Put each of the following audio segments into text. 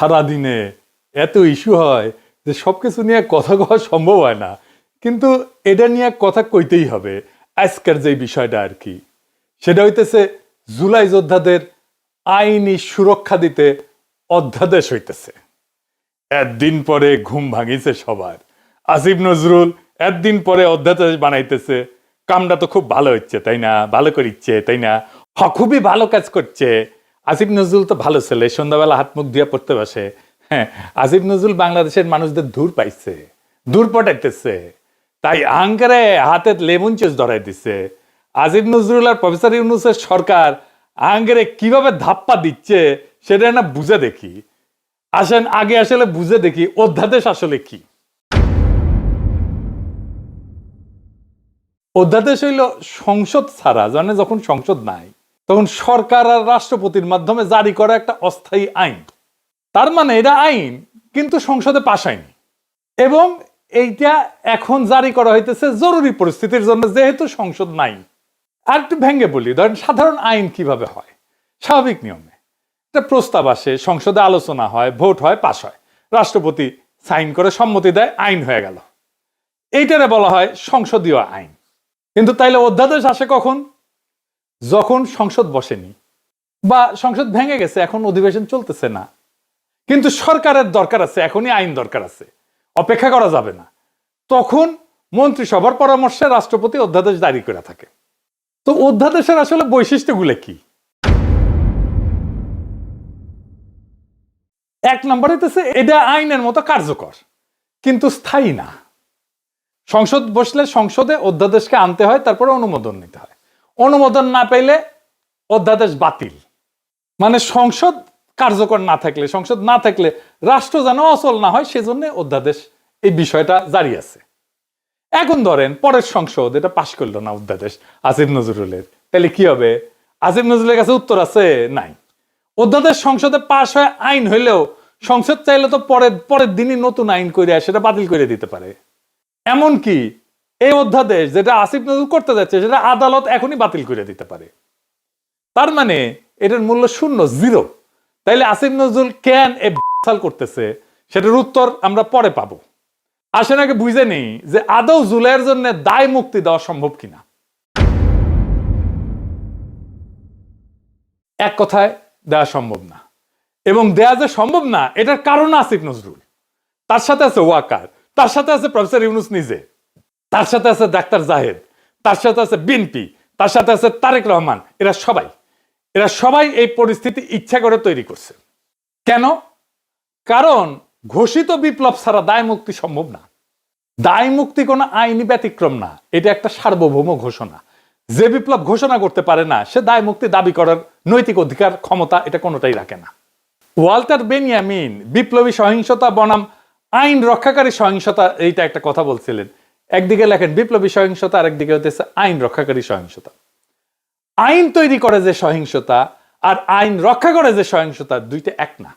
সারাদিনে এত ইস্যু হয় যে সবকিছু নিয়ে কথা কওয়া সম্ভব হয় না, কিন্তু এটা নিয়ে কথা কইতেই হবে। আজকের যে বিষয়টা আর কি, সেটা হইতেছে জুলাই যোদ্ধাদের আইনি সুরক্ষা দিতে অধ্যাদেশ হইতেছে। একদিন পরে ঘুম ভাঙিছে সবার। আসিফ নজরুল একদিন পরে অধ্যাদেশ বানাইতেছে। কামটা তো খুব ভালো হচ্ছে তাই না, ভালো করিচ্ছে তাই না, খুবই ভালো কাজ করছে। আসিফ নজরুল তো ভালো ছেলে, সন্ধ্যাবেলা হাত মুখ দিয়ে পড়তে বসে। হ্যাঁ, আসিফ নজরুল বাংলাদেশের মানুষদের দূর পাইছে, দূর পটাইতেছে, তাই আঙ্কারে হাতে লেমন চুস ধরাই দিচ্ছে। আসিফ নজরুল আর প্রফেসর ইউনূসের সরকার আঙ্কারে কিভাবে ধাপ্পা দিচ্ছে সেটা না বুঝে দেখি। আসেন আগে আসলে বুঝে দেখি অধ্যাদেশ আসলে কি। অধ্যাদেশ হইল সংসদ ছাড়া, জানে যখন সংসদ নাই তখন সরকার আর রাষ্ট্রপতির মাধ্যমে জারি করা একটা অস্থায়ী আইন। তার মানে এটা আইন কিন্তু সংসদে পাস হয়নি, এবং এইটা এখন জারি করা হইতেছে জরুরি পরিস্থিতির জন্য, যেহেতু সংসদ নাই। আর একটু ভেঙে বলি, ধরেন সাধারণ আইন কিভাবে হয়। স্বাভাবিক নিয়মে একটা প্রস্তাব আসে, সংসদে আলোচনা হয়, ভোট হয়, পাস হয়, রাষ্ট্রপতি সাইন করে সম্মতি দেয়, আইন হয়ে গেল। এইটারে বলা হয় সংসদীয় আইন। কিন্তু তাইলে অধ্যাদেশ আসে কখন? যখন সংসদ বসেনি বা সংসদ ভেঙে গেছে, এখন অধিবেশন চলতেছে না, কিন্তু সরকারের দরকার আছে, এখনই আইন দরকার আছে, অপেক্ষা করা যাবে না। তখন মন্ত্রিসভার পরামর্শে রাষ্ট্রপতি অধ্যাদেশ জারি করে থাকে। তো অধ্যাদেশের আসলে বৈশিষ্ট্যগুলো কি? এক নম্বর হইতেছে এটা আইনের মতো কার্যকর কিন্তু স্থায়ী না। সংসদ বসলে সংসদে অধ্যাদেশকে আনতে হয়, তারপরে অনুমোদন নিতে হয়। অনুমোদন না পেলে অধ্যাদেশ বাতিল। মানে সংসদ কার্যকর না থাকলে, সংসদ না থাকলে রাষ্ট্র যেন অচল না হয়, সেজন্য অধ্যাদেশ, এই বিষয়টা জারি আছে। এখন ধরেন পরের সংসদ এটা পাশ করলো না অধ্যাদেশ আসিফ নজরুলের, তাহলে কি হবে? আসিফ নজরুলের কাছে উত্তর আছে? নাই। অধ্যাদেশ সংসদে পাশ হয়ে আইন হইলেও সংসদ চাইলে তো পরের দিনই নতুন আইন করে সেটা বাতিল করে দিতে পারে। এমনকি এই অধ্যাদেশ যেটা আসিফ নজরুল করতে যাচ্ছে সেটা আদালত এখনই বাতিল করে দিতে পারে। তার মানে এটার মূল্য শূন্য, জিরো। তাইলে আসিফ নজরুল কেন এ সাল করতেছে সেটার উত্তর আমরা পরে পাবো। আসেন আগে বুঝে নেই যে আদৌ জুলাইয়ের জন্য দায় মুক্তি দেওয়া সম্ভব কিনা। এক কথায় দেওয়া সম্ভব না, এবং দেয়া যে সম্ভব না এটার কারণ আসিফ নজরুল, তার সাথে আছে ওয়াকার, তার সাথে আছে প্রফেসর ইউনূস নিজে, তার সাথে আছে ডাক্তার জাহেদ, তার সাথে আছে বিএনপি, তার সাথে আছে তারেক রহমান। এরা সবাই এই পরিস্থিতি ইচ্ছা করে তৈরি করছে। কেন? কারণ ঘোষিত বিপ্লব ছাড়া দায় মুক্তি সম্ভব না। দায় মুক্তি কোনো আইনি ব্যতিক্রম না, এটা একটা সার্বভৌম ঘোষণা। যে বিপ্লব ঘোষণা করতে পারে না সে দায় মুক্তি দাবি করার নৈতিক অধিকার, ক্ষমতা এটা কোনোটাই রাখে না। ওয়াল্টার বেনিয়ামিন বিপ্লবী সহিংসতা বনাম আইন রক্ষাকারী সহিংসতা, এইটা একটা কথা বলছিলেন। একদিকে লেখেন বিপ্লবী সহিংসতা, আর একদিকে হতেছে আইন রক্ষাকারী সহিংসতা। আইন তৈরি করে যে সহিংসতা আর আইন রক্ষা করে যে সহিংসতা, দুইটা এক না।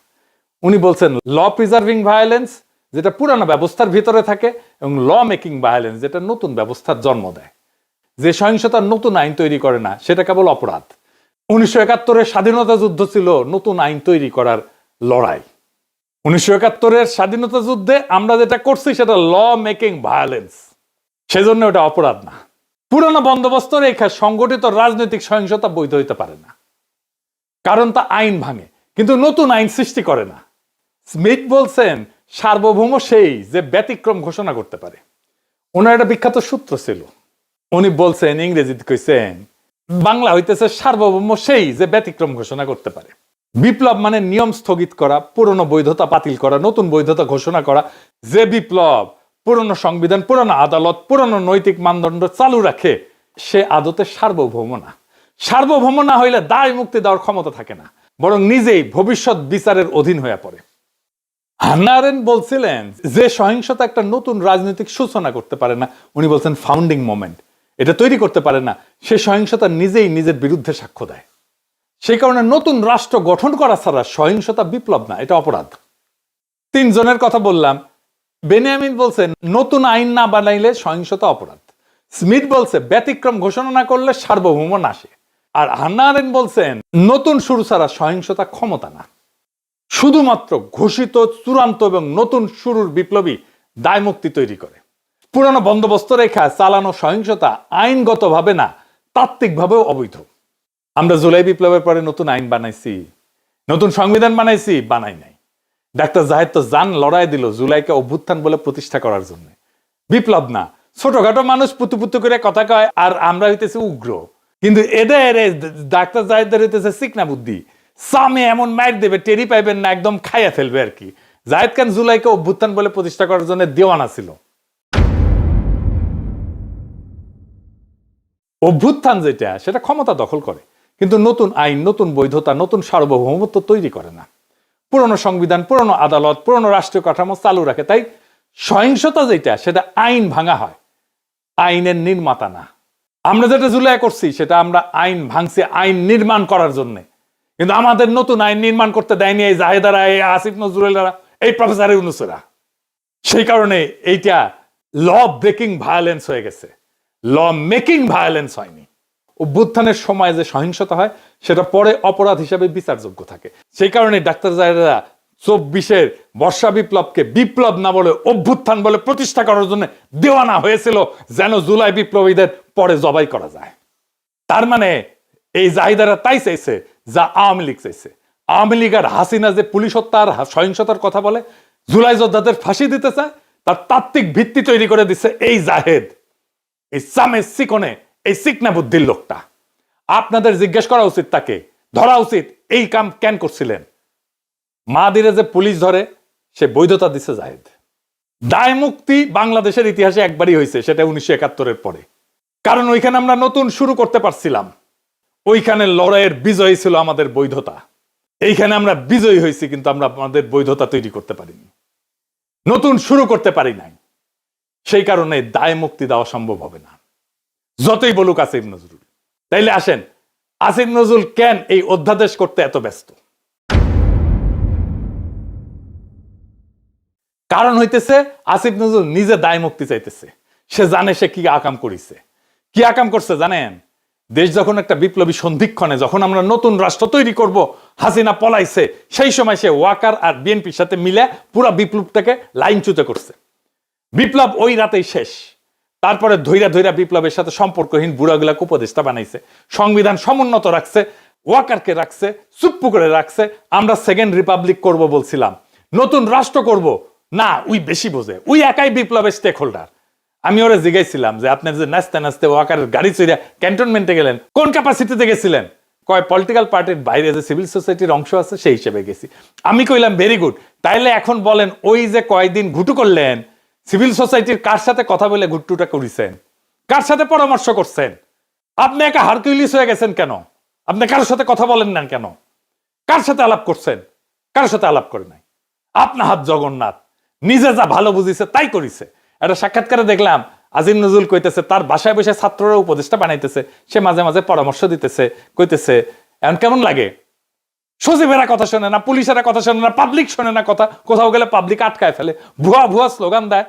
উনি বলছেন ল প্রিজার্ভিং ভায়োলেন্স, যেটা পুরানো ব্যবস্থার ভিতরে থাকে, এবং ল মেকিং ভায়োলেন্স, যেটা নতুন ব্যবস্থার জন্ম দেয়। যে সহিংসতার নতুন আইন তৈরি করে না সেটা কেবল অপরাধ। 1971-এর স্বাধীনতা যুদ্ধ ছিল নতুন আইন তৈরি করার লড়াই। 1971-এর স্বাধীনতা যুদ্ধে আমরা যেটা করছি সেটা ল মেকিং ভায়োলেন্স, সেজন্য ওটা অপরাধ না। পুরানো বন্দোবস্ত রেখা সংগঠিত রাজনৈতিক সহিংসতা বৈধ হইতে পারে না, কারণ তা আইন ভাঙে কিন্তু নতুন আইন সৃষ্টি করে না। স্মিথ বলছেন সার্বভৌম সেই যে ব্যতিক্রম ঘোষণা করতে পারে। ওনার একটা বিখ্যাত সূত্র ছিল, উনি বলছেন, ইংরেজিতে কইছেন, বাংলা হইতেছে সার্বভৌম সেই যে ব্যতিক্রম ঘোষণা করতে পারে। বিপ্লব মানে নিয়ম স্থগিত করা, পুরনো বৈধতা বাতিল করা, নতুন বৈধতা ঘোষণা করা। যে বিপ্লব পুরনো সংবিধান, পুরনো আদালত, পুরনো নৈতিক মানদণ্ড চালু রাখে, সে আদতে সার্বভৌম না। সার্বভৌম না হইলে দায় মুক্তি দেওয়ার ক্ষমতা থাকে না, বরং নিজেই ভবিষ্যৎ বিচারের অধীন হয়ে পড়ে। হান্না আরেন্ট বলছিলেন যে সহিংসতা একটা নতুন রাজনৈতিক সূচনা করতে পারে না, উনি বলছেন ফাউন্ডিং মোমেন্ট, এটা তৈরি করতে পারে না, সে সহিংসতা নিজেই নিজের বিরুদ্ধে সাক্ষ্য দেয়। সেই কারণে নতুন রাষ্ট্র গঠন করা ছাড়া সহিংসতা বিপ্লব না, এটা অপরাধ। তিনজনের কথা বললাম। বেনিয়ামিন বলছেন নতুন আইন না বানাইলে সহিংসতা অপরাধ। স্মিথ বলছে ব্যতিক্রম ঘোষণা না করলে সার্বভৌম নাশে। আর হান্না আরেন্ট বলছেন নতুন শুরু ছাড়া সহিংসতা ক্ষমতা না। শুধুমাত্র ঘোষিত চূড়ান্ত এবং নতুন শুরুর বিপ্লবী দায়মুক্তি তৈরি করে। পুরানো বন্দোবস্ত রেখা চালানো সহিংসতা আইনগতভাবে না, তাত্ত্বিকভাবেও অবৈধ। আমরা জুলাই বিপ্লবের পরে নতুন আইন বানাইছি, নতুন সংবিধান বানাইছি, বানাই নাই। ডাক্তার জাহেদ তো জান লড়াই দিল জুলাইকে অভ্যুত্থান বলে প্রতিষ্ঠা করার জন্য। বিপ্লব না, ছোটখাটো মানুষ পুতু পুতু করে কথা কয়, আর আমরা হইতেছি উগ্র। কিন্তু এদের ডাক্তার জাহেদের হইতেছে চিকনা বুদ্ধি, সামে এমন মাইর দেবে টেরি পাইবেন না, একদম খাইয়া ফেলবে আর কি। জাহেদ খান জুলাইকে অভ্যুত্থান বলে প্রতিষ্ঠা করার জন্য দেওয়ানা ছিল। অভ্যুত্থান যেটা, সেটা ক্ষমতা দখল করে, কিন্তু নতুন আইন, নতুন বৈধতা, নতুন সার্বভৌমত্ব তৈরি করে না। পুরনো সংবিধান, পুরনো আদালত, পুরনো রাষ্ট্রীয় কাঠামো চালু রাখে। তাই সহিংসতা যেটা, সেটা আইন ভাঙা হয়, আইনের নির্মাতা না। আমরা যেটা জুলাই করছি সেটা আমরা আইন ভাঙছি আইন নির্মাণ করার জন্য। কিন্তু আমাদের নতুন আইন নির্মাণ করতে দেয়নি এই জাহেদারা, এই আসিফ নজরুলেরা, এই প্রফেসর ইউনূসেরা। সেই কারণে এইটা ল ব্রেকিং ভায়োলেন্স হয়ে গেছে, ল মেকিং ভায়োলেন্স হয়নি। অভ্যুত্থানের সময় যে সহিংসতা হয় সেটা পরে অপরাধ হিসাবে বিচারযোগ্য থাকে। সেই কারণে ডাক্তার জাহেদরা 24-এর বর্ষা বিপ্লবকে বিপ্লব না বলে অভ্যুত্থান বলে প্রতিষ্ঠা করার জন্য দেওয়ানা হয়েছিল, যেন জুলাই বিপ্লবীদের পরে জবাই করা যায়। তার মানে এই জাহিদারা তাই চাইছে যা আওয়ামী লীগ চাইছে। আওয়ামী লীগ আর হাসিনা যে পুলিশ হত্যা আর সহিংসতার কথা বলে, জুলাই যোদ্ধাদের ফাঁসি দিতে চায়, তার তাত্ত্বিক ভিত্তি তৈরি করে দিচ্ছে এই জাহেদ, এই সামে সিকনে, এই সিকনা বুদ্ধির লোকটা। আপনাদের জিজ্ঞেস করা উচিত, তাকে ধরা উচিত। এই কাম কেন করছিলেন? মাদিরে যে পুলিশ ধরে, সে বৈধতা দিচ্ছে জাহেদ। দায় মুক্তি বাংলাদেশের ইতিহাসে একবারই হয়েছে, সেটা 1971-এর পরে। কারণ ওইখানে আমরা নতুন শুরু করতে পারছিলাম, ওইখানে লড়াইয়ের বিজয়ী ছিল আমাদের বৈধতা। এইখানে আমরা বিজয়ী হয়েছি, কিন্তু আমরা আমাদের বৈধতা তৈরি করতে পারিনি, নতুন শুরু করতে পারি নাই। সেই কারণে দায় মুক্তি দেওয়া সম্ভব হবে না, যতই বলুক আসিফ নজরুল। তাইলে আসেন, আসিফ নজরুল কেন এই অধ্যাদেশ করতে এত ব্যস্ত? কারণ হইতেছে আসিফ নজরুল নিজে দায় মুক্তি চাইতেছে। সে জানে সে কি আকাম করিছে। কি আকাম করছে জানেন? দেশ যখন একটা বিপ্লবী সন্ধিক্ষণে, যখন আমরা নতুন রাষ্ট্র তৈরি করব, হাসিনা পলাইছে, সেই সময় সে ওয়াকার আর বিএনপির সাথে মিলে পুরো বিপ্লবটাকে লাইনচ্যুত করছে। বিপ্লব ওই রাতেই শেষ। তারপরে ধৈরা ধৈরা বিপ্লবের সাথে সম্পর্কহীন বুড়াগুলাকে উপদেষ্টা বানাইছে, সংবিধান সমুন্নত রাখছে, ওয়াকারকে রাখছে, চুপ্পু করে রাখছে। আমরা সেকেন্ড রিপাবলিক করব বলছিলাম, নতুন রাষ্ট্র করব না, উই বেশি বোঝে, উই একাই বিপ্লবের স্টেক হোল্ডার। আমি ওরা জিজ্ঞাসছিলাম যে আপনার যে নাচতে নাচতে ওয়াকারের গাড়ি চড়ে ক্যান্টনমেন্টে গেলেন, কোন ক্যাপাসিটিতে গেছিলেন? কয় পলিটিক্যাল পার্টির বাইরে যে সিভিল সোসাইটির অংশ আছে সেই হিসেবে গেছি। আমি কইলাম ভেরি গুড। তাইলে এখন বলেন, ওই যে কয়েকদিন ঘুটু করলেন, সিভিল সোসাইটির কার সাথে কথা বলে ঘুট্টুটা করেছেন? কার সাথে পরামর্শ করছেন? আপনি একা হারকিউলিস হয়ে গেছেন কেন? আপনি কারোর সাথে কথা বলেন না কেন? কার সাথে আলাপ করছেন? কারোর সাথে আলাপ করে নাই। আপনার হাত জগন্নাথ, নিজে যা ভালো বুঝিছে তাই করিছে। একটা সাক্ষাৎকারে দেখলাম আজিম নজরুল কইতেছে তার বাসায় বসে ছাত্ররা উপদেষ্টা বানাইতেছে, সে মাঝে মাঝে পরামর্শ দিতেছে, কইতেছে এখন কেমন লাগে? সচিবেরা কথা শোনে না, পুলিশেরা কথা শোনে না, পাবলিক শোনে না কথা, কোথাও গেলে পাবলিক আটকায় ফেলে, ভুয়া ভুয়া স্লোগান দেয়।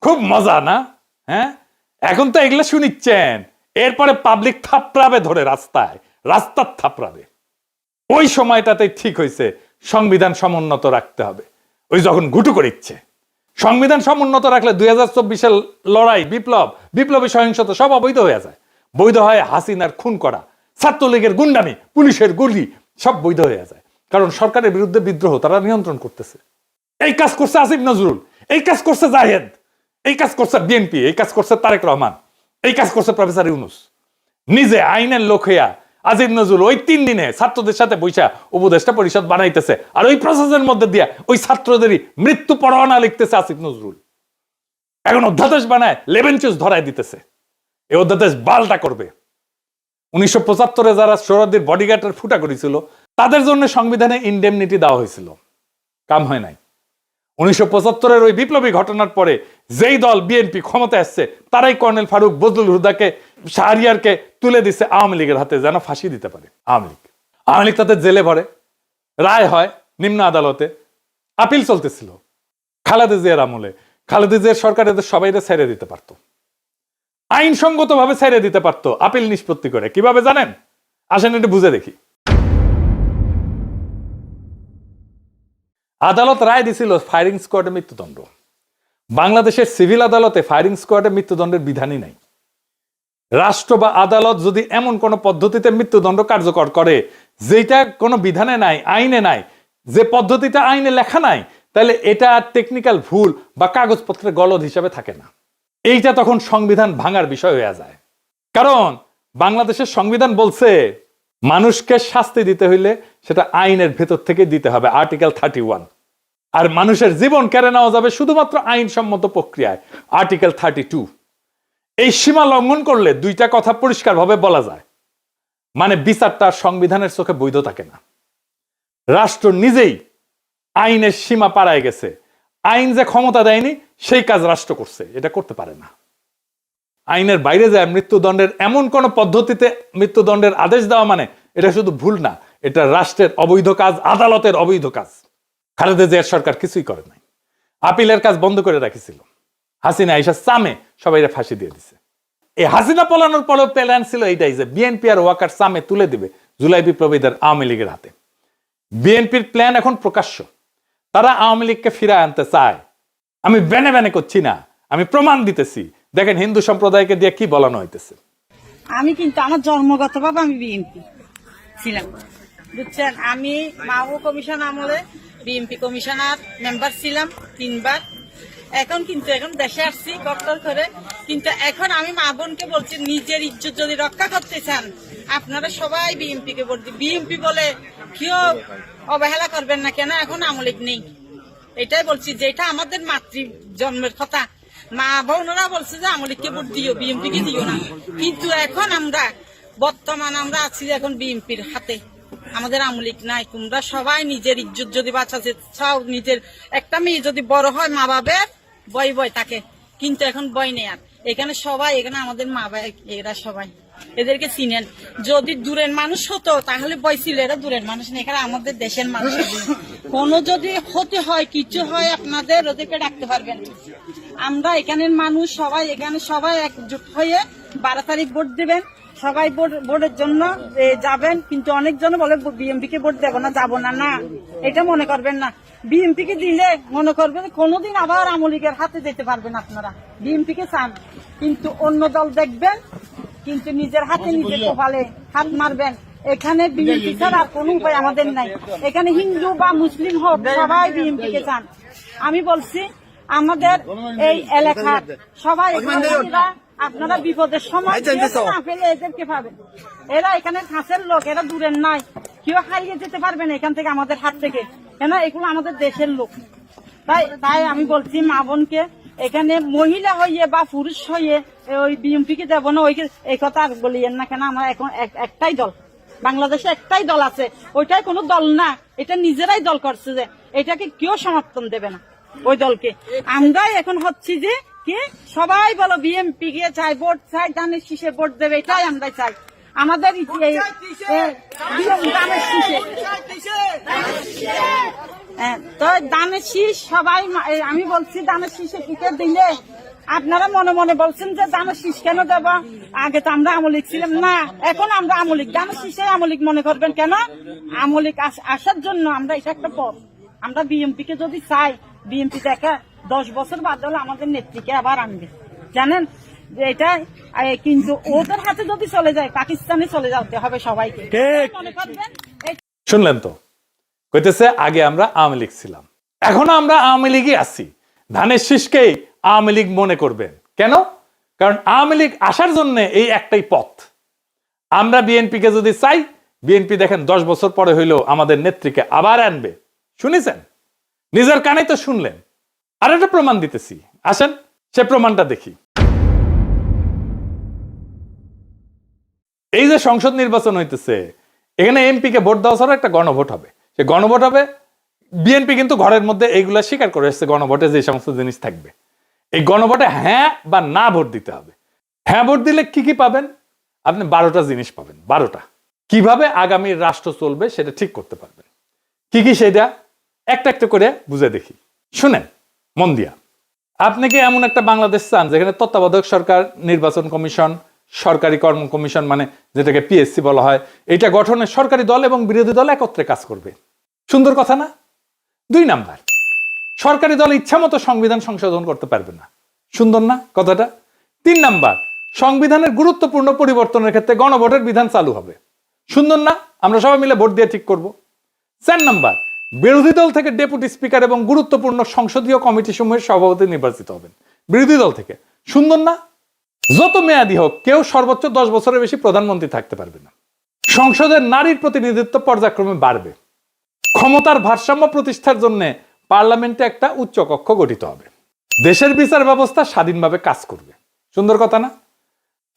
খুব মজা না? হ্যাঁ, এখন তো এগুলো শুনিচ্ছেন, এরপরে পাবলিক থাপড়াবে ধরে রাস্তায়, রাস্তার থাপড়াবে। ওই সময়টাতে ঠিক হয়েছে সংবিধান সমুন্নত রাখতে হবে। ওই যখন ঘুটু করে ইচ্ছে সংবিধান সমুন্নত রাখলে 2024-এর লড়াই, বিপ্লব, বিপ্লবী সহিংসতা সব অবৈধ হয়ে যায়। বৈধ হয় হাসিনার খুন করা, ছাত্রলীগের গুন্ডামি, পুলিশের গুলি, সব বৈধ হয়ে যায়। কারণ সরকারের বিরুদ্ধে বিদ্রোহ তারা নিয়ন্ত্রণ করতেছে। এই কাজ করছে আসিফ নজরুল, এই কাজ করছে জাহেদ, এই কাজ করছে বিএনপি, এই কাজ করছে তারেক রহমান, এই কাজ করছে প্রফেসর ইউনূস। নিজে আইনের লোক হইয়া আসিফ নজরুল ওই 3 দিনে ছাত্রদের সাথে বৈশা উপদেষ্টা পরিষদ বানাইতেছে, আর ওই প্রসেসের মধ্যে দিয়া ওই ছাত্রদেরই মৃত্যু পরোয়ানা লিখতেছে আসিফ নজরুল। এখন অধ্যাদেশ বানায় লেবেন চুজ ধরায় দিতেছে। এই অধ্যাদেশ বালটা করবে। 1975-এ যারা সোহরাওয়ার্দীর বডিগার্ডের ফুটা করেছিল, তাদের জন্য সংবিধানে ইনডেমনিটি দেওয়া হয়েছিল, কাম হয় নাই। 1975-এর ওই বিপ্লবী ঘটনার পরে যেই দল বিএনপি ক্ষমতায় আসছে তারাই কর্নেল ফারুক, বজলুল হুদাকে, শাহরিয়ারকে তুলে দিচ্ছে আওয়ামী লীগের হাতে যেন ফাঁসি দিতে পারে আওয়ামী লীগ তাতে জেলে ভরে, রায় হয় নিম্ন আদালতে, আপিল চলতেছিল। খালেদা জিয়ার আমলে খালেদা জিয়ার সরকার এদের সবাইকে ছেড়ে দিতে পারতো, আইনসঙ্গত ভাবে ছেড়ে দিতে পারতো আপিল নিষ্পত্তি করে। কিভাবে জানেন? আসেন একটু বুঝে দেখি। আদালত রায় দিছিল ফায়ারিং স্কোয়াডে মৃত্যুদণ্ড। বাংলাদেশের সিভিল আদালতে ফায়ারিং স্কোয়াডে মৃত্যুদণ্ডের বিধানই নাই। রাষ্ট্র বা আদালত যদি এমন কোন পদ্ধতিতে মৃত্যুদণ্ড কার্যকর করে যেটা কোনো বিধানে নাই, আইনে নাই, যে পদ্ধতিটা আইনে লেখা নাই, তাহলে এটা টেকনিক্যাল ভুল বা কাগজপত্রের গলদ হিসাবে থাকে না। এইটা তখন সংবিধান ভাঙার বিষয় হয়ে যায়। কারণ বাংলাদেশের সংবিধান বলছে মানুষকে শাস্তি দিতে হইলে সেটা আইনের ভেতর থেকে দিতে হবে, আর্টিকেল 31। আর মানুষের জীবন কেড়ে নেওয়া যাবে শুধুমাত্র আইনসম্মত প্রক্রিয়ায়, আর্টিকেল 32। এই সীমা লঙ্ঘন করলে দুইটা কথা পরিষ্কারভাবে বলা যায়, মানে বিচারটা সংবিধানের চোখে বৈধ থাকে না। রাষ্ট্র নিজেই আইনের সীমা পাড়ায় গেছে, আইন যে ক্ষমতা দেয়নি সেই কাজ রাষ্ট্র করছে, এটা করতে পারে না। আইনের বাইরে যায় মৃত্যুদণ্ডের এমন কোন পদ্ধতিতে মৃত্যুদণ্ডের আদেশ দেওয়া মানে এটা শুধু ভুল না, এটা রাষ্ট্রের অবৈধ কাজ, আদালতের অবৈধ কাজ। খালেদা জিয়ার সরকার কিছুই করে নাই, আপিলের কাজ বন্ধ করে রাখিছিল। হাসিনা আইসা সামে সবাই ফাঁসি দিয়ে দিছে। এই হাসিনা পলানোর পরেও প্ল্যান ছিল এইটাই যে বিএনপি আর ওয়াকার সামে তুলে দিবে জুলাই বিপ্লবীদের আওয়ামী লীগের হাতে। বিএনপির প্ল্যান এখন প্রকাশ্য, তারা আওয়ামী লীগকে ফিরায় আনতে চায়। আমি বেনে বেনে করছি না, আমি প্রমাণ দিতেছি। দেখেন হিন্দু সম্প্রদায়কে দিয়ে কি বলানো হইতেছে। আমি কিন্তু আমার জন্মগতভাবে আমি বিএনপি ছিলাম, বুঝছেন। আমি মাও কমিশন আমলে বিএনপি কমিশনার মেম্বার ছিলাম 3 বার। এখন দেশে আসছি ডক্টর করে, কিন্তু এখন আমি মা বোনকে বলছি নিজের ইজ্জত যদি রক্ষা করতে চান আপনারা সবাই বিএনপি কে ভোট দিন। বিএনপি বলে কেউ অবহেলা করবেন না, কেন এখন আওয়ামী লীগ নেই। এটাই বলছি, যেটা আমাদের মাতৃ জন্মের কথা। মা বোনরা বলছে যে আওয়ামী লীগকে ভোট দিও, বিএনপি কে দিও না। কিন্তু এখন বর্তমান আমরা আছি এখন বিএনপির হাতে, আমাদের আওয়ামী লীগ নাই। তোমরা সবাই নিজের ইজ্জত যদি বাঁচাতে চাও, নিজের একটা মেয়ে যদি বড় হয় মা বাবার বয় থাকে, কিন্তু এখন বয় নেই। আর এখানে সবাই, এখানে আমাদের মা বাবা এরা সবাই, এদেরকে চিনেন। যদি দূরের মানুষ হতো তাহলে বয় ছিল, এরা দূরের মানুষ নেই, এখানে আমাদের দেশের মানুষ। কোনো যদি ক্ষতি হয়, কিছু হয়, আপনাদের ওদেরকে ডাকতে পারবেন। আমরা এখানের মানুষ সবাই, এখানে সবাই একজোট হয়ে 12 তারিখ ভোট দিবেন। সবাই ভোটের জন্য যাবেন, কিন্তু অনেকজন বলে বিএনপি কে ভোট দেবো না, যাবো না। না, এটা মনে করবেন না। বিএনপি কে দিলে মনে করবেন কোনোদিন আবার আওয়ামী লীগের হাতে যেতে পারবেন আপনারা। বিএনপি কে চান, কিন্তু অন্য দল দেখবেন, কিন্তু নিজের হাতে নিজে কপালে হাত মারবেন। এখানে বিএনপি ছাড়া আর কোনো উপায় আমাদের নাই। এখানে হিন্দু বা মুসলিম হোক, সবাই বিএনপি কে চান। আমি বলছি আমাদের এই এলাকার সবাই, আপনারা বিপদের সময় না পেলে এদেরকে পাবেন। এরা এখানে কাছের লোক, এরা দূরের নাই, কেউ হারিয়ে যেতে পারবেন এখান থেকে, আমাদের হাত থেকে, কেন এগুলো আমাদের দেশের লোক। তাই আমি বলছি মা বোনকে, এখানে মহিলা হইয়ে বা পুরুষ হইয়ে ওই বিএনপি কে দেবো না, এই কথা আর বলিয়েন না। কেন আমরা এখন একটাই দল, বাংলাদেশে একটাই দল আছে, ওইটাই কোনো দল না, এটা নিজেরাই দল করছে, যে এটাকে কেউ সমর্থন দেবে না ওই দলকে। আমরাই এখন হচ্ছি যে কি সবাই বলো বিএনপি কে চাই, ভোট চাই, ধানের শীষে ভোট দেবে, এটাই আমরা চাই। আমাদের ধানের শীষে তো ধানের শীষ সবাই, আমি বলছি ধানের শীষে টিকিট দিলে আপনারা মনে মনে বলছেন যে ধানের শীষ কেন দেব, আগে তো আমরা আওয়ামী লীগ ছিলাম না, এখন আমরা আওয়ামী লীগ। ধানের শীষে আওয়ামী লীগ মনে করবেন কেন? আওয়ামী লীগ আসার জন্য আমরা, এটা একটা পথ। আমরা বিএনপি কে যদি চাই, বিএনপি দেখা 10 বছর বাদ হলে আমাদের নেত্রীকে আবার আনবে, জানেন যে এটা। কিন্তু ওদের হাতে যদি চলে যায়, পাকিস্তানে চলে যেতে হবে সবাইকে, মনে করবেন। শুনলেন তো, কইতেছে আগে আমরা আওয়ামী লীগ ছিলাম, এখন আমরা আওয়ামী লীগই আছি। ধানের শীষকেই আওয়ামী লীগ মনে করবেন কেন? কারণ আওয়ামী লীগ আসার জন্য এই একটাই পথ। আমরা বিএনপি কে যদি চাই, বিএনপি দেখেন 10 বছর পরে হইলেও আমাদের নেত্রীকে আবার আনবে। শুনেছেন, নিজের কানে তো শুনলেন। আর একটা প্রমাণ দিতেছি, আসেন সে প্রমাণটা দেখি। এই যে সংসদ নির্বাচন হইতেছে, এখানে এমপি কে ভোট দেওয়া ছাড়া একটা গণভোট হবে। সে গণভোট হবে বিএনপি কিন্তু ঘরের মধ্যে এইগুলা স্বীকার করে এসছে গণভোটে যে সমস্ত জিনিস থাকবে। এই গণভোটে হ্যাঁ বা না ভোট দিতে হবে। হ্যাঁ ভোট দিলে কি কি পাবেন? আপনি 12টা জিনিস পাবেন। 12টা কিভাবে আগামী রাষ্ট্র চলবে সেটা ঠিক করতে পারবেন। কি কি সেটা একটা একটা করে বুঝে দেখি, শুনেন মন দিয়া। আপনি কি এমন একটা বাংলাদেশ চান যেখানে তত্ত্বাবধায়ক সরকার, নির্বাচন কমিশন, সরকারি কর্ম কমিশন মানে যেটাকে পিএসসি বলা হয়, এটা গঠনে সরকারি দল এবং বিরোধী দল একত্রে কাজ করবে? সুন্দর কথা না? 2 নাম্বার, সরকারি দল ইচ্ছামতো সংবিধান সংশোধন করতে পারবে না। সুন্দর না কথাটা? 3 নাম্বার, সংবিধানের গুরুত্বপূর্ণ পরিবর্তনের ক্ষেত্রে গণভোটের বিধান চালু হবে। সুন্দর না? আমরা সবাই মিলে ভোট দিয়ে ঠিক করব। 4 নাম্বার, বিরোধী দল থেকে ডেপুটি স্পিকার এবং গুরুত্বপূর্ণ সংসদীয় কমিটি সমূহের সভাপতি নির্বাচিত হবেন বিরোধী দল থেকে। সুন্দর না? যত মেয়াদী হোক কেউ সর্বোচ্চ 10 বছরের বেশি প্রধানমন্ত্রী থাকতে পারবে না। সংসদের নারীর প্রতিনিধিত্ব পর্যায়ক্রমে বাড়বে। ক্ষমতার ভারসাম্য প্রতিষ্ঠার জন্য পার্লামেন্টে একটা উচ্চ কক্ষ গঠিত হবে। দেশের বিচার ব্যবস্থা স্বাধীনভাবে কাজ করবে। সুন্দর কথা না?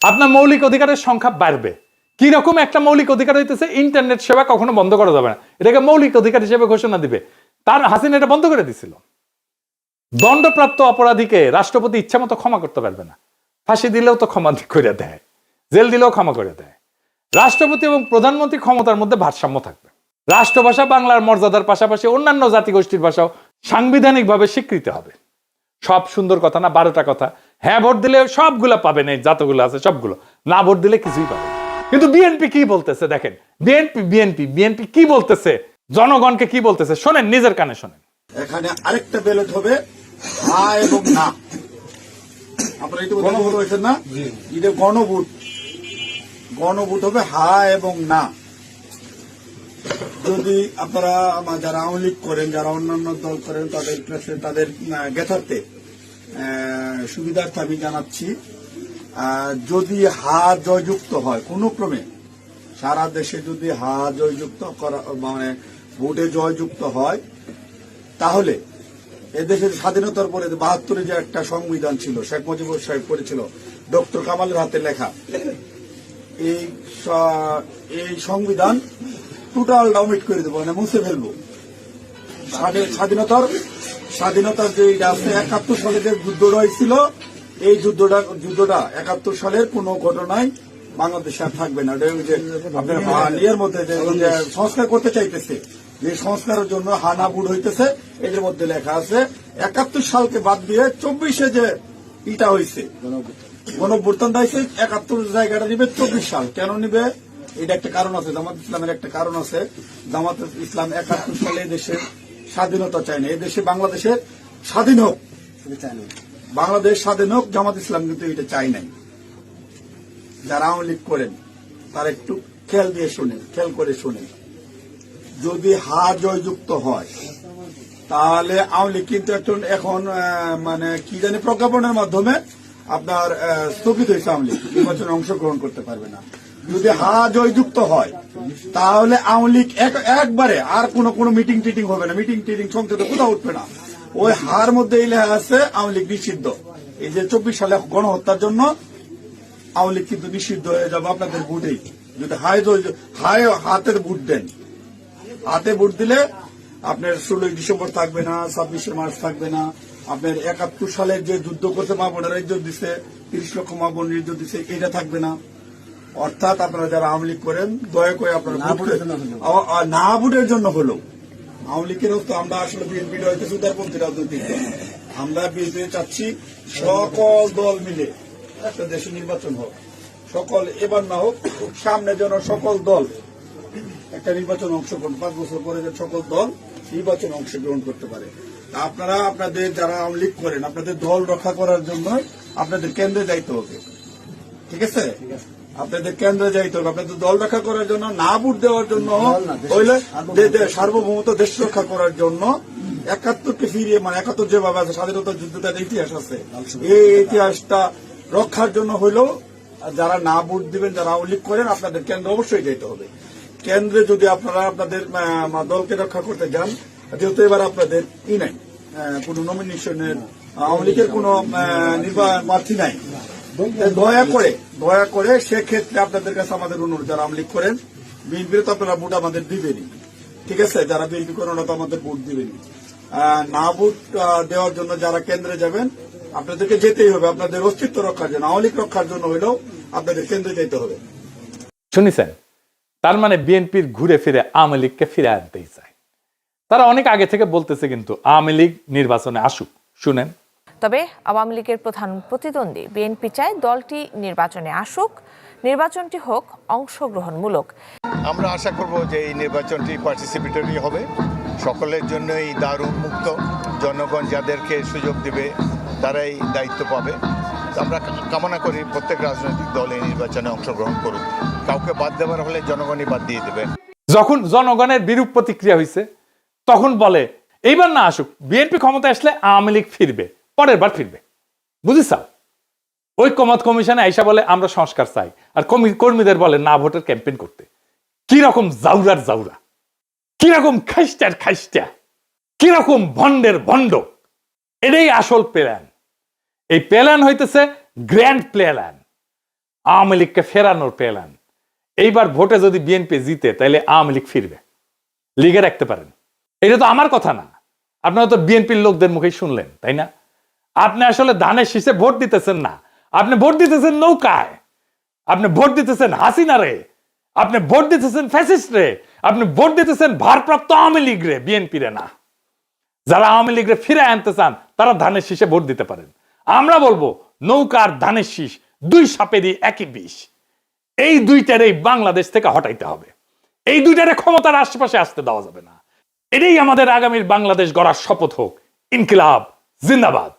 আপনার মৌলিক অধিকারের সংখ্যা বাড়বে। কি রকম একটা মৌলিক অধিকার হইতেছে ইন্টারনেট সেবা কখনো বন্ধ করা যাবে না, এটাকে মৌলিক অধিকার হিসেবে ঘোষণা দিবে। তার হাসিনা এটা বন্ধ করে দিছিল। দণ্ডপ্রাপ্ত অপরাধীকে রাষ্ট্রপতি ইচ্ছা মতো ক্ষমা করতে পারবে না। ফাঁসি দিলেও তো ক্ষমা করে দেয়, জেল দিলেও ক্ষমা করে দেয়। রাষ্ট্রপতি এবং প্রধানমন্ত্রী ক্ষমতার মধ্যে ভারসাম্য থাকবে। রাষ্ট্রভাষা বাংলার মর্যাদার পাশাপাশি অন্যান্য জাতিগোষ্ঠীর ভাষাও সাংবিধানিকভাবে স্বীকৃত হবে। সব সুন্দর কথা না? 12টা কথা। হ্যাঁ ভোট দিলে সবগুলো পাবেন, এই যতগুলো আছে সবগুলো। না ভোট দিলে কিছুই পাবেন। কিন্তু বিএনপি কি বলতেছে দেখেন, বিএনপি কি বলতেছে, জনগণকে কি বলতেছে শোনেন, নিজের কানে শোনেন। এখানে আরেকটা ব্যালট হবে হ্যাঁ এবং না। আপনারা একটু গণভোট হয়েছেন না? এটা গণভোট। গণভোট হবে হ্যাঁ এবং না। যদি আপনারা যারা আওয়ামী লীগ করেন, যারা অন্যান্য দল করেন, তাদের তাদের জ্ঞাতার্থে সুবিধার্থে আমি জানাচ্ছি, যদি হা জয়যুক্ত হয় কোনো ক্রমে, সারা দেশে যদি হা জয়যুক্ত করা মানে ভোটে জয়যুক্ত হয়, তাহলে এদেশের স্বাধীনতার পরে 72-এ যে একটা সংবিধান ছিল, শেখ মুজিবুর সাহেব করেছিল, ডক্টর কামালের হাতে লেখা, এই সংবিধান টোটাল ডাউমিট করে দেবো, মানে মুছে ফেলবো। স্বাধীনতার যে আছে 71 সালে যে যুদ্ধটা হয়েছিল, এই যুদ্ধটা 71 সালের কোন ঘটনায় বাংলাদেশে আর থাকবে না। আপনার ইয়ের মধ্যে যে সংস্কার করতে চাইতেছে, যে সংস্কারের জন্য হানা বুট হইতেছে, এদের মধ্যে লেখা আছে 71 সালকে বাদ দিয়ে 24-এ যে ইটা হয়েছে, গণঅভ্যুত্থানটা হয়েছে, 71 জায়গাটা নিবে 24 সাল। কেন নিবে? এটা একটা কারণ আছে, জামাত ইসলামের একটা কারণ আছে। জামাত ইসলাম 71 সালে দেশের স্বাধীনতা চায় না, এই দেশে বাংলাদেশের স্বাধীন হোক, বাংলাদেশ স্বাধীন হোক, জামাত ইসলাম কিন্তু এটা চাই নাই। যারা আওয়ামী লীগ করেন তারা একটু খেয়াল করে শোনেন। যদি হা জয়যুক্ত হয় তাহলে আওয়ামী লীগ কিন্তু এখন মানে কি জানি প্রজ্ঞাপনের মাধ্যমে আপনার স্থগিত হয়েছে, আওয়ামী লীগ নির্বাচনে অংশগ্রহণ করতে পারবে না। যদি হা জয়যুক্ত হয় তাহলে আওয়ামী লীগ একবারে আর কোনো মিটিং টিটিং হবে না, মিটিং টিটিং সংসদে কোথাও উঠবে না। ওই হার মধ্যে এই লেখা আছে আওয়ামী লীগ নিষিদ্ধ। এই যে 24 সালে গণহত্যার জন্য আওয়ামী লীগ কিন্তু নিষিদ্ধ হয়ে যাবে আপনাদের ভোটেই। যদি হাতে ভোট দেন, হাতে ভোট দিলে আপনার 16 ডিসেম্বর থাকবে না, 26শে মার্চ থাকবে না, আপনার 71 সালের যে যুদ্ধ করতে মা বোনেরা ইজ্জত দিচ্ছে, 30 লক্ষ মা বোনের ইজ্জত দিচ্ছে, এটা থাকবে না। অর্থাৎ আপনারা যারা আওয়ামী লীগ করেন দয়া করে আপনারা না ভোটের জন্য হলো, আওয়ামী লীগের তো আমরা আসলে বিএনপি হইতেছে উদারপন্থী রাজনৈতিক দল, আমরা বিএনপি চাচ্ছি সকল দল মিলে একটা দেশে নির্বাচন হোক। সকল এবার না হোক, সামনে যেন সকল দল একটা নির্বাচন অংশগ্রহণ, 5 বছর পরে যে সকল দল নির্বাচন অংশগ্রহণ করতে পারে। আপনারা আপনাদের যারা আওয়ামী লীগ করেন আপনাদের দল রক্ষা করার জন্য আপনাদের কেন্দ্রে যাইতে হবে, ঠিক আছে? আপনাদের কেন্দ্রে যাইতে হবে, আপনাদের দল রক্ষা করার জন্য, না ভোট দেওয়ার জন্য, হইলে সার্বভৌমত্ব দেশ রক্ষা করার জন্য 71কে ফিরিয়ে, মানে 71 যেভাবে আছে স্বাধীনতা যুদ্ধটার ইতিহাস আছে, এই ইতিহাসটা রক্ষার জন্য হইলেও যারা না ভোট দিবেন, যারা আওয়ামী লীগ করেন, আপনাদের কেন্দ্রে অবশ্যই যেতে হবে। কেন্দ্রে যদি আপনারা আপনাদের দলকে রক্ষা করতে যান, যেহেতু এবার আপনাদের নাই কোন নমিনেশনের, আওয়ামী লীগের কোন প্রার্থী নাই, দয়া করে সেক্ষেত্রে আপনাদের কাছে আমাদের অনুরোধ, যারা আওয়ামী লীগ করেন, বিএনপির তো আপনারা ভোট আমাদের দিবেনই, ঠিক আছে, যারা বিএনপি করেন ওরা তো আমাদের ভোট দিবেন। না ভোট দেওয়ার জন্য যারা কেন্দ্রে যাবেন, আপনাদেরকে যেতেই হবে, আপনাদের অস্তিত্ব রক্ষার জন্য, আওয়ামী লীগ রক্ষার জন্য হলেও আপনাদের কেন্দ্রে যেতে হবে। শুনেছেন? তার মানে বিএনপির ঘুরে ফিরে আওয়ামী লীগকে ফিরে আনতেই চায়। তারা অনেক আগে থেকে বলতেছে কিন্তু আওয়ামী লীগ নির্বাচনে আসুক। শুনেন। তবে আওয়ামী লীগের প্রধান প্রতিদ্বন্দ্বী বিএনপি চায় দলটি নির্বাচনে আসুক, নির্বাচনটি হোক অংশগ্রহণমূলক। আমরা আশা করব যে এই নির্বাচনটি পার্টিসিপেটরি হবে, সকলের জন্যই দ্বার উন্মুক্ত, জনগণ যাদেরকে সুযোগ দেবে তারাই দায়িত্ব পাবে। আমরা কামনা করি প্রত্যেক রাজনৈতিক দল এই নির্বাচনে অংশগ্রহণ করুক, কাউকে বাদ দেওয়ার হলে জনগণই বাদ দিয়ে দেবে। যখন জনগণের বিরূপ প্রতিক্রিয়া হয়েছে তখন বলে এইবার না আসুক, বিএনপি ক্ষমতা আসলে আওয়ামী লীগ ফিরবে, পরের বার ফিরবে। বুঝিসাও? ঐক্যমত কমিশনে আইসা বলে আমরা সংস্কার চাই, আর কর্মীদের বলে না ভোটের ক্যাম্পেইন করতে। কি রকম জাউরার জাউরা, কি রকম খাইস্টার খাইস্টা, কি রকম ভন্ডের ভন্ড। এটাই আসল প্ল্যান। এই প্ল্যান হইতেছে গ্র্যান্ড প্ল্যান, আওয়ামী লীগকে ফেরানোর প্ল্যান। এইবার ভোটে যদি বিএনপি জিতে তাহলে আওয়ামী লীগ ফিরবে, লিগে রাখতে পারেন। এটা তো আমার কথা না, আপনারা তো বিএনপির লোকদের মুখেই শুনলেন, তাই না? আপনি আসলে ধানের শীষে ভোট দিতেছেন না, আপনি ভোট দিতেছেন নৌকায়, আপনি ভোট দিতেছেন হাসিনা রে, আপনি ভোট দিতেছেন ফ্যাসিস্ট রে, আপনি ভোট দিতেছেন ভারপ্রাপ্ত আওয়ামী লীগ রে, বিএনপি রে না। যারা আওয়ামী লীগ রে ফিরে আনতে চান তারা ধানের শীষে ভোট দিতে পারেন। আমরা বলবো নৌকার ধানের শীষ দুই সাপেরই একই বিষ। এই দুইটারেই বাংলাদেশ থেকে হটাইতে হবে, এই দুইটারে ক্ষমতার আশেপাশে আসতে দেওয়া যাবে না। এটাই আমাদের আগামীর বাংলাদেশ গড়ার শপথ হোক। ইনকিলাব জিন্দাবাদ।